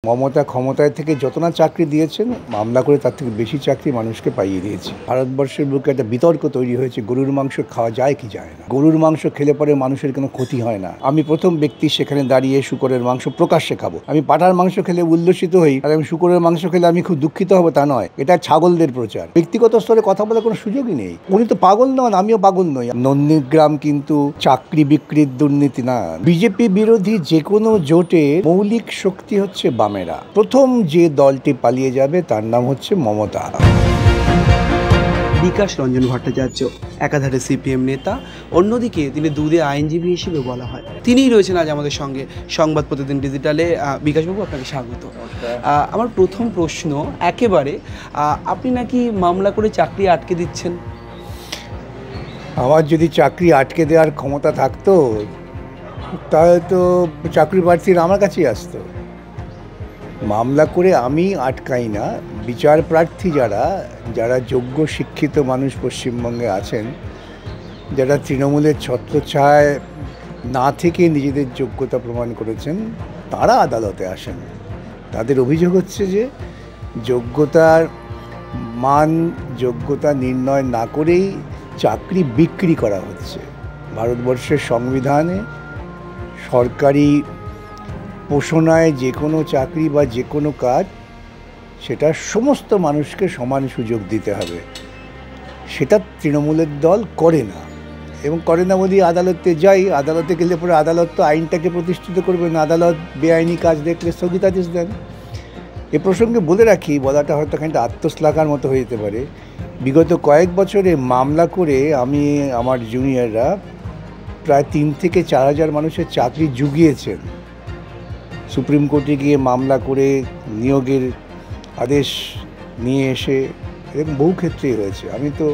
মমতা ক্ষমতায় থেকে যত না চাকরি দিয়েছেন, মামলা করে তার থেকে বেশি চাকরি মানুষকে পাইয়ে দিয়েছে। ভারতবর্ষের বুকে একটা বিতর্ক তৈরি হয়েছে, গরুর মাংস খাওয়া যায় কি যায় না। গরুর মাংস খেলে পরে মানুষের কোনো ক্ষতি হয় না। আমি প্রথম ব্যক্তি সেখানে দাঁড়িয়ে শুকরের মাংস প্রকাশ্যে খাবো। আমি পাঁঠার মাংস খেলে উল্লসিত হই, আর আমি শুকরের মাংস খেলে আমি খুব দুঃখিত হব তা নয়। এটা ছাগলদের প্রচার। ব্যক্তিগত স্তরে কথা বলার কোনো সুযোগই নেই। উনি তো পাগল নন, আমিও পাগল নই। নন্দীগ্রাম কিন্তু চাকরি বিক্রির দুর্নীতি না। বিজেপি বিরোধী যে কোনো জোটে মৌলিক শক্তি হচ্ছে বামেরা। প্রথম যে দলটি পালিয়ে যাবে তার নাম হচ্ছে মমতা। বিকাশ রঞ্জন ভট্টাচার্য একাধারে সিপিএম নেতা, অন্যদিকে তিনি দুধে আইনজীবী হিসেবে বলা হয়। তিনিই রয়েছেন আজ আমাদের সঙ্গে সংবাদ প্রতিদিন ডিজিটালে। বিকাশবাবু, আপনাকে স্বাগত। আমার প্রথম প্রশ্ন একেবারে, আপনি নাকি মামলা করে চাকরি আটকে দিচ্ছেন। আমার যদি চাকরি আটকে দেওয়ার ক্ষমতা থাকতো তাহলে তো চাকরি প্রার্থীরা আমার কাছেই আসতো। মামলা করে আমি আটকাই না। বিচার প্রার্থী যারা যোগ্য শিক্ষিত মানুষ পশ্চিমবঙ্গে আছেন, যারা তৃণমূলের ছত্রছায়ায় না থেকে নিজেদের যোগ্যতা প্রমাণ করেছেন, তারা আদালতে আসেন। তাদের অভিযোগ হচ্ছে যে যোগ্যতার মান, যোগ্যতা নির্ণয় না করেই চাকরি বিক্রি করা হচ্ছে। ভারতবর্ষের সংবিধানে সরকারি পোষণায় যে কোনো চাকরি বা যে কোনো কাজ, সেটা সমস্ত মানুষকে সমান সুযোগ দিতে হবে। সেটা তৃণমূলের দল করে না, এবং করে না বলেই আদালতে যাই। আদালতে গেলে পরে আদালত তো আইনটাকে প্রতিষ্ঠিত করবে না। আদালত বেআইনি কাজ দেখলে স্থগিতাদেশ দেন। এ প্রসঙ্গে বলে রাখি, বলাটা হয়তো খানিকটা আত্মশ্লাঘার মতো হয়ে যেতে পারে। বিগত কয়েক বছরে মামলা করে আমি, আমার জুনিয়ররা প্রায় 3 থেকে 4 হাজার মানুষের চাকরি জুগিয়েছেন। সুপ্রিম কোর্টে গিয়ে মামলা করে নিয়োগের আদেশ নিয়ে এসে, এরকম বহু ক্ষেত্রেই হয়েছে। আমি তো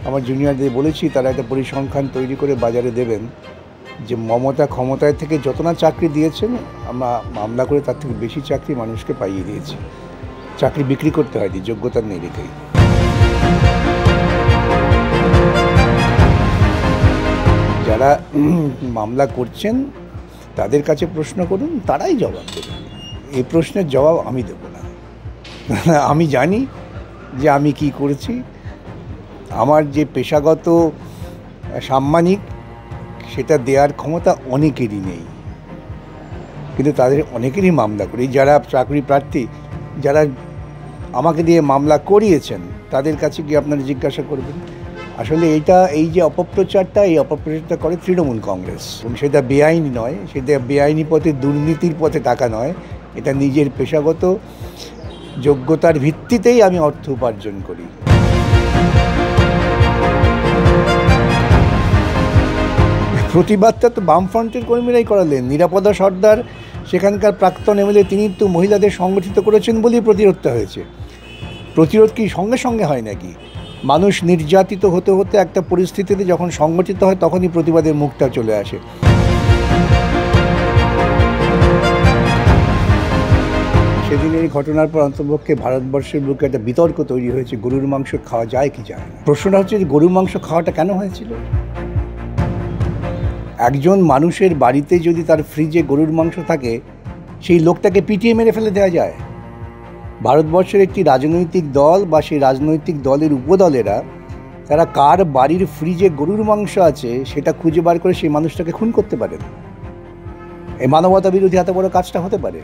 আমার জুনিয়রদের বলেছি, তারা একটা পরিসংখ্যান তৈরি করে বাজারে দেবেন, যে মমতা ক্ষমতায় থেকে যত না চাকরি দিয়েছেন, আমরা মামলা করে তার থেকে বেশি চাকরি মানুষকে পাইয়ে দিয়েছি। চাকরি বিক্রি করতে হয়নি, যোগ্যতা নেই রেখেই। যারা মামলা করছেন তাদের কাছে প্রশ্ন করুন, তারাই জবাব দেবেন। এই প্রশ্নের জবাব আমি দেব না। আমি জানি যে আমি কি করেছি। আমার যে পেশাগত সাম্মানিক, সেটা দেওয়ার ক্ষমতা অনেকেরই নেই, কিন্তু তাদের অনেকেরই মামলা করি। যারা চাকরি প্রার্থী, যারা আমাকে দিয়ে মামলা করিয়েছেন, তাদের কাছে গিয়ে আপনারা জিজ্ঞাসা করবেন। আসলে এই যে অপপ্রচারটা, এই অপপ্রচারটা করে তৃণমূল কংগ্রেস, এবং সেটা বেআইনি নয়, সেটা বেআইনি পথে, দুর্নীতির পথে টাকা নয়। এটা নিজের পেশাগত যোগ্যতার ভিত্তিতেই আমি অর্থ উপার্জন করি। প্রতিবাদটা তো বামফ্রন্টের কর্মীরাই করালেন। নিরাপদা সর্দার, সেখানকার প্রাক্তন এমএলএ, তিনি তো মহিলাদের সংগঠিত করেছেন বলেই প্রতিরোধটা হয়েছে। প্রতিরোধ কি সঙ্গে সঙ্গে হয় নাকি? মানুষ নির্যাতিত হতে হতে একটা পরিস্থিতিতে যখন সংগঠিত হয়, তখনই প্রতিবাদের মুখটা চলে আসে। সেদিন এই ঘটনার পর অন্তপক্ষে ভারতবর্ষের বুকে একটা বিতর্ক তৈরি হয়েছে, গরুর মাংস খাওয়া যায় কি যায় না। প্রশ্নটা হচ্ছে যে গরুর মাংস খাওয়াটা কেন হয়েছিল? একজন মানুষের বাড়িতে যদি তার ফ্রিজে গরুর মাংস থাকে, সেই লোকটাকে পিটিয়ে মেরে ফেলে দেওয়া যায়? ভারতবর্ষের একটি রাজনৈতিক দল বা সেই রাজনৈতিক দলের উপদলেরা, তারা কার বাড়ির ফ্রিজে গরুর মাংস আছে সেটা খুঁজে বার করে সেই মানুষটাকে খুন করতে পারেন। এই মানবতা বিরোধী এত বড় কাজটা হতে পারে?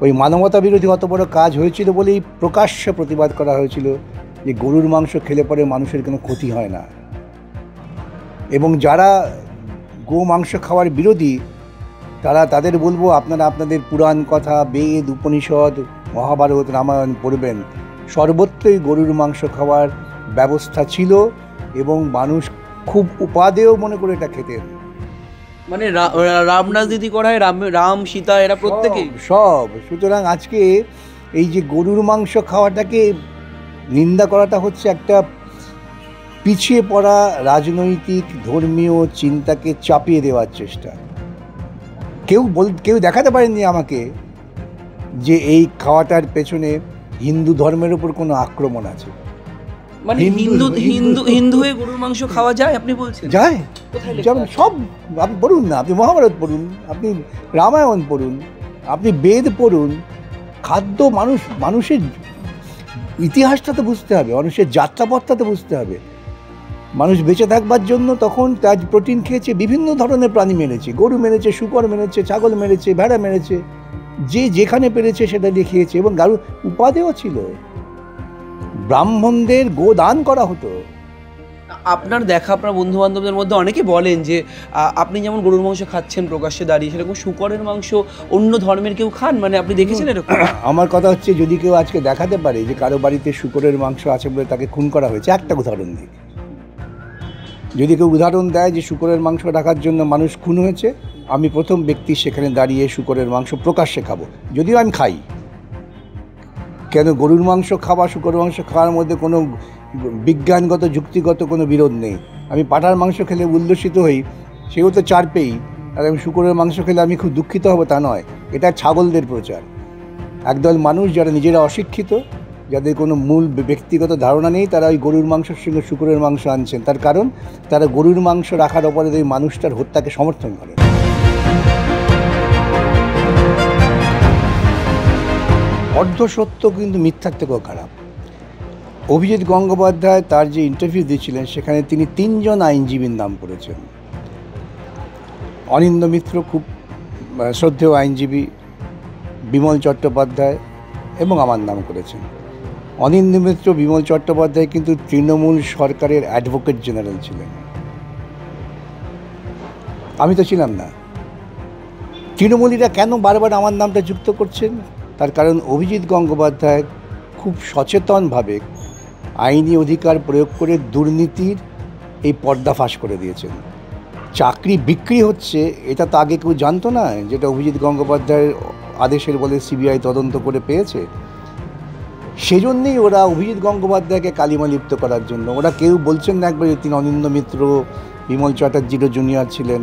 ওই মানবতা বিরোধী অত বড় কাজ হয়েছিল বলেই প্রকাশ্যে প্রতিবাদ করা হয়েছিল যে গরুর মাংস খেলে পরে মানুষের কোনো ক্ষতি হয় না। এবং যারা গো মাংস খাওয়ার বিরোধী, তাদের বলবো, আপনারা আপনাদের পুরাণ কথা, বেদ, উপনিষদ, মহাভারত, রামায়ণ পড়বেন। সর্বত্রই গরুর মাংস খাওয়ার ব্যবস্থা ছিল, এবং মানুষ খুব উপাদেয় মনে করে এটা খেতেন। মানে রাম রাজনীতি করা হয়, রাম সীতা এরা প্রত্যেকেই সব। সুতরাং আজকে এই যে গরুর মাংস খাওয়াটাকে নিন্দা করাটা হচ্ছে একটা পিছিয়ে পড়া রাজনৈতিক ধর্মীয় চিন্তাকে চাপিয়ে দেওয়ার চেষ্টা। কেউ দেখাতে পারেননি আমাকে যে এই খাওয়াটার পেছনে হিন্দু ধর্মের উপর কোনো আক্রমণ আছে। মানে হিন্দু হয়ে গরুর মাংস খাওয়া যায়, আপনি বলছেন? যায়, যেমন সব। আপনি পড়ুন না, আপনি মহাভারত পড়ুন, আপনি রামায়ণ পড়ুন, আপনি বেদ পড়ুন, খাদ্য মানুষের ইতিহাসটা তো বুঝতে হবে, মানুষের যাত্রাপথটা তো বুঝতে হবে। মানুষ বেঁচে থাকবার জন্য তখন তার প্রোটিন খেয়েছে, বিভিন্ন ধরনের প্রাণী মেরেছে, গরু মেরেছে, শূকর মেরেছে, ছাগল মেরেছে, ভেড়া মেরেছে, যে যেখানে পেরেছে সেটা দিয়ে খেয়েছে। এবং কারো উপাদেয় ছিল, ব্রাহ্মণদের গোদান করা হতো। আপনার দেখা আপনার বন্ধু বান্ধবদের মধ্যে অনেকে বলেন যে আপনি যেমন গরুর মাংস খাচ্ছেন প্রকাশ্যে দাঁড়িয়ে, সেরকম শূকরের মাংস অন্য ধর্মের কেউ খান, মানে আপনি দেখেছেন এরকম? আমার কথা হচ্ছে, যদি কেউ আজকে দেখাতে পারে যে কারো বাড়িতে শূকরের মাংস আছে বলে তাকে খুন করা হয়েছে, একটা উদাহরণ দিই। যদি কেউ উদাহরণ দেয় যে শূকরের মাংস রাখার জন্য মানুষ খুন হয়েছে, আমি প্রথম ব্যক্তি সেখানে দাঁড়িয়ে শূকরের মাংস প্রকাশ্যে খাবো, যদিও আমি খাই। কেন, গরুর মাংস খাওয়া শূকরের মাংস খাওয়ার মধ্যে কোনো বিজ্ঞানগত যুক্তিগত কোনো বিরোধ নেই। আমি পাঁঠার মাংস খেলে উল্লসিত হই, সেও তো চার পেয়েই, আর আমি শূকরের মাংস খেলে আমি খুব দুঃখিত হব তা নয়। এটা ছাগলদের প্রচার। একদল মানুষ যারা নিজেরা অশিক্ষিত, যাদের কোনো মূল ব্যক্তিগত ধারণা নেই, তারা ওই গরুর মাংসের সঙ্গে শূকরের মাংস আনছেন। তার কারণ তারা গরুর মাংস রাখার অপরাধে ওই মানুষটার হত্যাকে সমর্থন করে। অর্ধসত্য কিন্তু মিথ্যার থেকেও খারাপ। অভিজিৎ গঙ্গোপাধ্যায় তার যে ইন্টারভিউ দিয়েছিলেন, সেখানে তিনি 3 জন আইনজীবীর নাম করেছেন। অনিন্দ্য মিত্র খুব শ্রদ্ধেয় আইনজীবী, বিমল চট্টোপাধ্যায় এবং আমার নাম করেছেন। অনিন্দ্য মিত্র, বিমল চট্টোপাধ্যায় কিন্তু তৃণমূল সরকারের অ্যাডভোকেট জেনারেল ছিলেন, আমি তো ছিলাম না। তৃণমূলীরা কেন বারবার আমার নামটা যুক্ত করছেন? তার কারণ অভিজিৎ গঙ্গোপাধ্যায় খুব সচেতনভাবে আইনি অধিকার প্রয়োগ করে দুর্নীতির এই পর্দা ফাঁস করে দিয়েছেন। চাকরি বিক্রি হচ্ছে, এটা তো আগে কেউ জানতো না, যেটা অভিজিৎ গঙ্গোপাধ্যায়ের আদেশের বলে সিবিআই তদন্ত করে পেয়েছে। সেজন্যই ওরা অভিজিৎ গঙ্গোপাধ্যায়কে কালিমা লিপ্ত করার জন্য, ওরা কেউ বলছেন না একবার তিনি অনিন্দ্য মিত্র, বিমল চ্যাটার্জিরও জুনিয়র ছিলেন,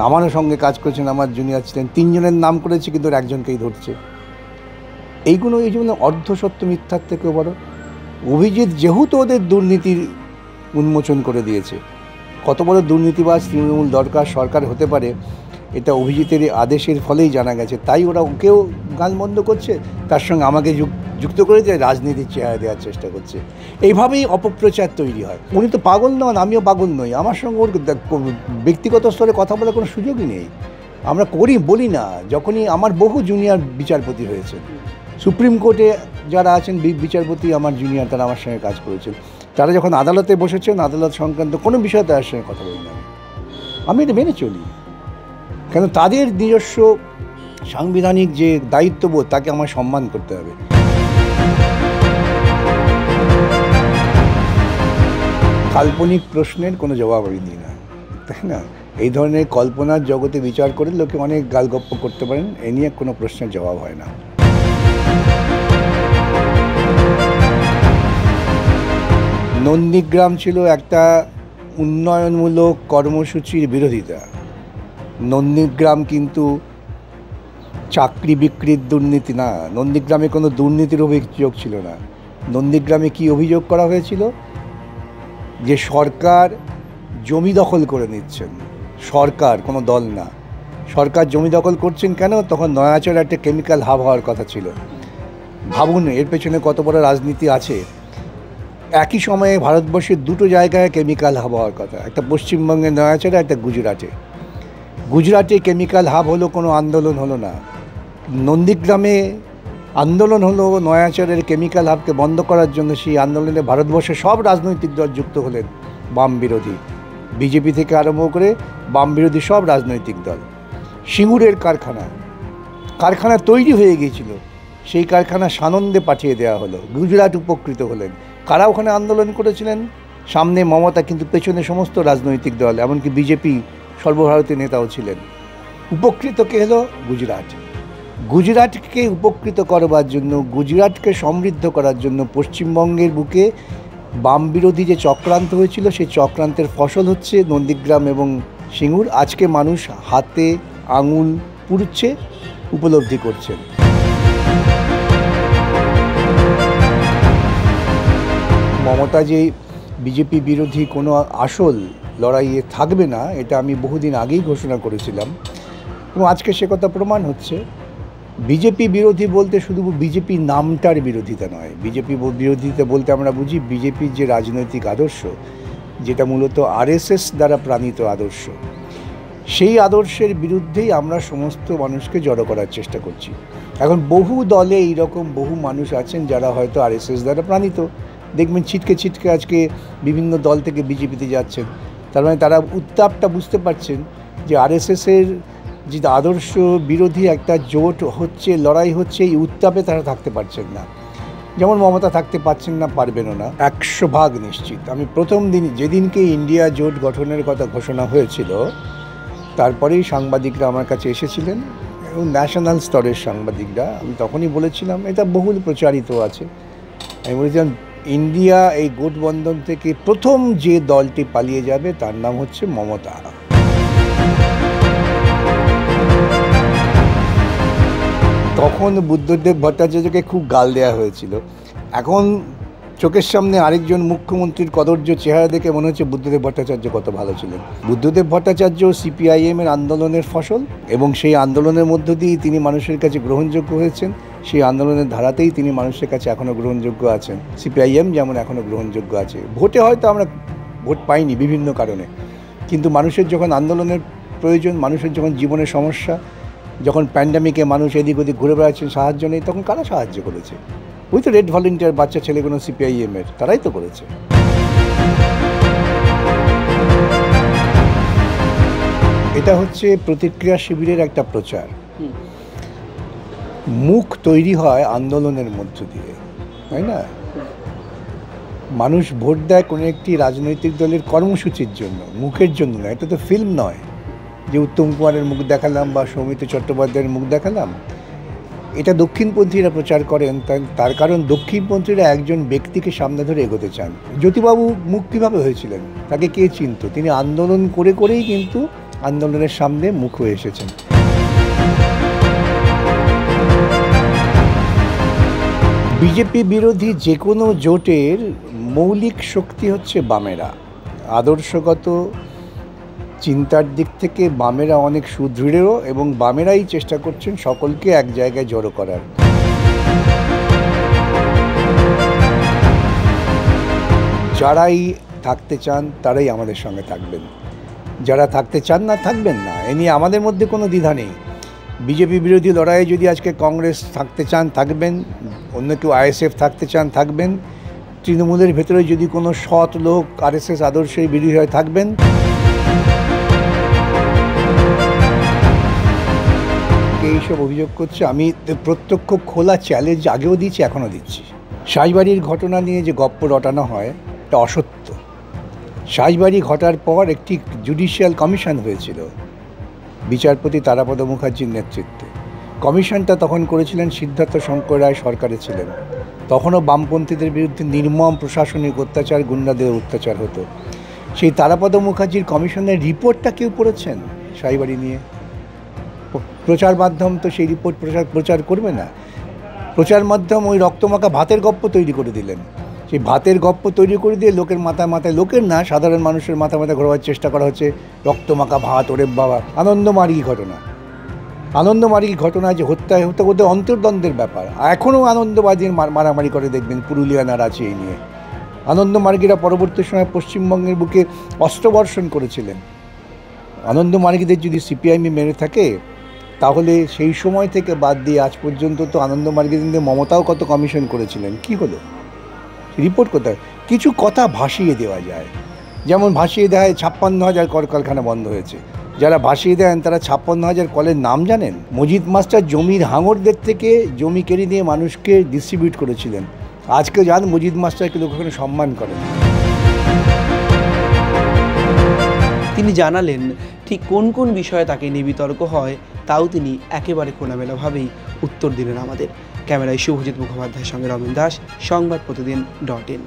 আমারও সঙ্গে কাজ করেছেন, আমার জুনিয়র ছিলেন, 3 জনের নাম করেছে কিন্তু ওর একজনকেই ধরছে। এইগুলো এই জন্য অর্ধসত্য মিথ্যার থেকেও বড়। অভিজিৎ যেহেতু ওদের দুর্নীতির উন্মোচন করে দিয়েছে, কত বড় দুর্নীতিবাজ তৃণমূল সরকার হতে পারে, এটা অভিজিতের আদেশের ফলেই জানা গেছে। তাই ওরা ওকেও গালমন্দ করছে, তার সঙ্গে আমাকে যুক্ত করে দিয়ে রাজনীতির চেহারা দেওয়ার চেষ্টা করছে। এইভাবেই অপপ্রচার তৈরি হয়। উনি তো পাগল নন, আমিও পাগল নই, আমার সঙ্গে ওর ব্যক্তিগত স্তরে কথা বলার কোনো সুযোগই নেই। আমরা বলি না। যখনই আমার বহু জুনিয়র বিচারপতি হয়েছে, সুপ্রিম কোর্টে যারা আছেন বিচারপতি আমার জুনিয়র, তারা আমার সঙ্গে কাজ করেছেন, তারা যখন আদালতে বসেছেন, আদালত সংক্রান্ত কোনো বিষয়ে তার সঙ্গে কথা বলি না, আমি এটা মেনে চলি। কেন, তাদের নিজস্ব সাংবিধানিক যে দায়িত্ববোধ, তাকে আমার সম্মান করতে হবে। কাল্পনিক প্রশ্নের কোনো জবাব আমি দিই না, তাই না? এই ধরনের কল্পনার জগতে বিচার করে লোকে অনেক গালগপ্প করতে পারেন, এ নিয়ে কোনো প্রশ্নের জবাব হয় না। নন্দীগ্রাম ছিল একটা উন্নয়নমূলক কর্মসূচির বিরোধিতা। নন্দীগ্রাম কিন্তু চাকরি বিক্রির দুর্নীতি না, নন্দীগ্রামে কোনো দুর্নীতির অভিযোগ ছিল না। নন্দীগ্রামে কি অভিযোগ করা হয়েছিল? যে সরকার জমি দখল করে নিচ্ছেন, সরকার, কোনো দল না, সরকার জমি দখল করছেন কেন? তখন নয়াচর একটা কেমিক্যাল হাব হওয়ার কথা ছিল। ভাবুন এর পেছনে কত বড় রাজনীতি আছে। একই সময়ে ভারতবর্ষের 2টো জায়গায় কেমিক্যাল হাব হওয়ার কথা, একটা পশ্চিমবঙ্গে নয়াচরে, একটা গুজরাটে। গুজরাটে কেমিক্যাল হাব হলো, কোনো আন্দোলন হলো না। নন্দীগ্রামে আন্দোলন হলো নয়াচরের কেমিক্যাল হাবকে বন্ধ করার জন্য। সেই আন্দোলনে ভারতবর্ষের সব রাজনৈতিক দল যুক্ত হলেন, বাম বিরোধী, বিজেপি থেকে আরম্ভ করে বাম বিরোধী সব রাজনৈতিক দল। সিঙ্গুরের কারখানা তৈরি হয়ে গিয়েছিল, সেই কারখানা সানন্দে পাঠিয়ে দেওয়া হলো, গুজরাট উপকৃত হলেন। কারা ওখানে আন্দোলন করেছিলেন? সামনে মমতা, কিন্তু পেছনে সমস্ত রাজনৈতিক দল, এমনকি বিজেপি সর্বভারতীয় নেতাও ছিলেন। উপকৃত কে হলো? গুজরাট। গুজরাটকে উপকৃত করবার জন্য, গুজরাটকে সমৃদ্ধ করার জন্য পশ্চিমবঙ্গের বুকে বাম বিরোধী যে চক্রান্ত হয়েছিল, সেই চক্রান্তের ফসল হচ্ছে নন্দীগ্রাম এবং সিঙ্গুর। আজকে মানুষ হাতে আঙুল পুড়ছে, উপলব্ধি করছেন। মমতা যে বিজেপি বিরোধী কোনো আসল লড়াইয়ে থাকবে না, এটা আমি বহুদিন আগেই ঘোষণা করেছিলাম, এবং আজকে সে কথা প্রমাণ হচ্ছে। বিজেপি বিরোধী বলতে শুধু বিজেপি নামটার বিরোধিতা নয়, বিজেপি বিরোধিতা বলতে আমরা বুঝি বিজেপির যে রাজনৈতিক আদর্শ, যেটা মূলত আরএসএস দ্বারা প্রাণিত আদর্শ, সেই আদর্শের বিরুদ্ধেই আমরা সমস্ত মানুষকে জড়ো করার চেষ্টা করছি। এখন বহু দলে এইরকম বহু মানুষ আছেন যারা হয়তো আরএসএস দ্বারা প্রাণিত, দেখবেন ছিটকে ছিটকে আজকে বিভিন্ন দল থেকে বিজেপিতে যাচ্ছেন। তার মানে তারা উত্তাপটা বুঝতে পারছেন যে আরএসএসের যে আদর্শ বিরোধী একটা জোট হচ্ছে, লড়াই হচ্ছে, এই উত্তাপে তারা থাকতে পারছেন না। যেমন মমতা থাকতে পারছেন না, পারবেনও না, 100% নিশ্চিত। আমি প্রথম দিন যেদিনকে ইন্ডিয়া জোট গঠনের কথা ঘোষণা হয়েছিল, তারপরেই সাংবাদিকরা আমার কাছে এসেছিলেন এবং ন্যাশনাল স্তরের সাংবাদিকরা। আমি তখনই বলেছিলাম, এটা বহুল প্রচারিত আছে, আমি বলেছিলাম ইন্ডিয়া এই গোটবন্ধন থেকে প্রথম যে দলটি পালিয়ে যাবে তার নাম হচ্ছে মমতা। তখন বুদ্ধদেব ভট্টাচার্যকে খুব গাল দেওয়া হয়েছিল। এখন চোখের সামনে আরেকজন মুখ্যমন্ত্রীর কদর্য চেহারা দেখে মনে হচ্ছে বুদ্ধদেব ভট্টাচার্য কত ভালো ছিলেন। বুদ্ধদেব ভট্টাচার্য সিপিআইএমের আন্দোলনের ফসল, এবং সেই আন্দোলনের মধ্য দিয়েই তিনি মানুষের কাছে গ্রহণযোগ্য হয়েছেন। সেই আন্দোলনের ধারাতেই তিনি মানুষের কাছে এখনও গ্রহণযোগ্য আছেন। সিপিআইএম যেমন এখনও গ্রহণযোগ্য আছে। ভোটে হয়তো আমরা ভোট পাইনি বিভিন্ন কারণে, কিন্তু মানুষের যখন আন্দোলনের প্রয়োজন, মানুষের যখন জীবনের সমস্যা, যখন প্যান্ডামিকে মানুষ এদিক ওদিক ঘুরে বেড়াচ্ছেন, সাহায্য নেই, তখন কারা সাহায্য করেছে? ওই তো রেড ভলেন্টিয়ার বাচ্চা ছেলেগুলো সিপিআইএমের, তারাই তো করেছে। এটা হচ্ছে প্রতিক্রিয়া শিবিরের একটা প্রচার। মুখ তৈরি হয় আন্দোলনের মধ্য দিয়ে, তাই না? মানুষ ভোট দেয় কোনো একটি রাজনৈতিক দলের কর্মসূচির জন্য, মুখের জন্য না। এটা তো ফিল্ম নয় যে উত্তম কুমারের মুখ দেখালাম বা সৌমিত্র চট্টোপাধ্যায়ের মুখ দেখালাম। এটা দক্ষিণপন্থীরা প্রচার করেন, তার কারণ দক্ষিণপন্থীরা একজন ব্যক্তিকে সামনে ধরে এগোতে চান। জ্যোতিবাবু মুখ কীভাবে হয়েছিলেন, তাকে কে চিনত? তিনি আন্দোলন করে করেই কিন্তু আন্দোলনের সামনে মুখ হয়ে এসেছেন। বিজেপি বিরোধী যে কোনো জোটের মৌলিক শক্তি হচ্ছে বামেরা। আদর্শগত চিন্তার দিক থেকে বামেরা অনেক সুদৃঢ়, এবং বামেরাই চেষ্টা করছেন সকলকে এক জায়গায় জড়ো করার। যারাই থাকতে চান তারাই আমাদের সঙ্গে থাকবেন, যারা থাকতে চান না থাকবেন না, এ নিয়ে আমাদের মধ্যে কোনো দ্বিধা নেই। বিজেপি বিরোধী লড়াইয়ে যদি আজকে কংগ্রেস থাকতে চান থাকবেন, অন্য কেউ আইএসএফ থাকতে চান থাকবেন, তৃণমূলের ভেতরে যদি কোনো সৎ লোক আরএসএস আদর্শের বিরোধী হয় থাকবেন। এইসব অভিযোগ করছে, আমি প্রত্যক্ষ খোলা চ্যালেঞ্জ আগেও দিচ্ছি, এখনও দিচ্ছি। সাজবাড়ির ঘটনা নিয়ে যে গপ্প রটানো হয় এটা অসত্য। সাজবাড়ি ঘটার পর একটি জুডিশিয়াল কমিশন হয়েছিল বিচারপতি তারাপদ মুখার্জির নেতৃত্বে। কমিশনটা তখন করেছিলেন সিদ্ধার্থ শঙ্কর রায় সরকারে ছিলেন। তখনও বামপন্থীদের বিরুদ্ধে নির্মম প্রশাসনিক অত্যাচার, গুন্ডাদের অত্যাচার হতো। সেই তারাপদ মুখার্জির কমিশনের রিপোর্টটা কেউ পড়েছেন সাজবাড়ি নিয়ে? প্রচার মাধ্যম তো সেই রিপোর্ট প্রচার করবে না। প্রচার মাধ্যম ওই রক্তমাখা ভাতের গপ্প তৈরি করে দিলেন। সেই ভাতের গপ্প তৈরি করে দিয়ে লোকের মাথায় মাথায়, লোকের না সাধারণ মানুষের মাথায় মাথায় ঘোরাবার চেষ্টা করা হচ্ছে রক্তমাখা ভাত। ওরে বাবা, আনন্দমার্গী ঘটনা। আনন্দমার্গী ঘটনা যে হত্যা করতে অন্তর্দ্বন্দ্বের ব্যাপার। এখনও আনন্দবাদীর মারামারি করে দেখবেন, পুরুলিয়া নাড়াচ্ছে এই নিয়ে। আনন্দমার্গীরা পরবর্তী সময় পশ্চিমবঙ্গের বুকে অস্ত্রবর্ষণ করেছিলেন। আনন্দমার্গীদের যদি সিপিআইএম মেরে থাকে, তাহলে সেই সময় থেকে বাদ দিয়ে আজ পর্যন্ত তো আনন্দমার্গীদের মমতাও কত কমিশন করেছিলেন, কি হলো? রিপোর্ট কোথায়? কিছু কথা ভাসিয়ে দেওয়া যায়, যেমন ভাসিয়ে দেয় 56,000 কলকারখানা বন্ধ হয়েছে। যারা ভাসিয়ে দেন তারা 56,000 কলের নাম জানেন? মজিদ মাস্টার জমির হাঙরদের থেকে জমি কেড়ে নিয়ে মানুষকে ডিস্ট্রিবিউট করেছিলেন। আজকে যান মজিদ মাস্টারকে লোক ওখানে সম্মান করেন। তিনি জানালেন ঠিক কোন কোন বিষয়ে তাকে নিয়ে বিতর্ক হয়, তাও তিনি একেবারে খোলামেলাভাবেই উত্তর দিলেন আমাদের। ক্যামেরায় শুভজিৎ মুখোপাধ্যায়ের সঙ্গে রমেন দাস, সংবাদ প্রতিদিন .in।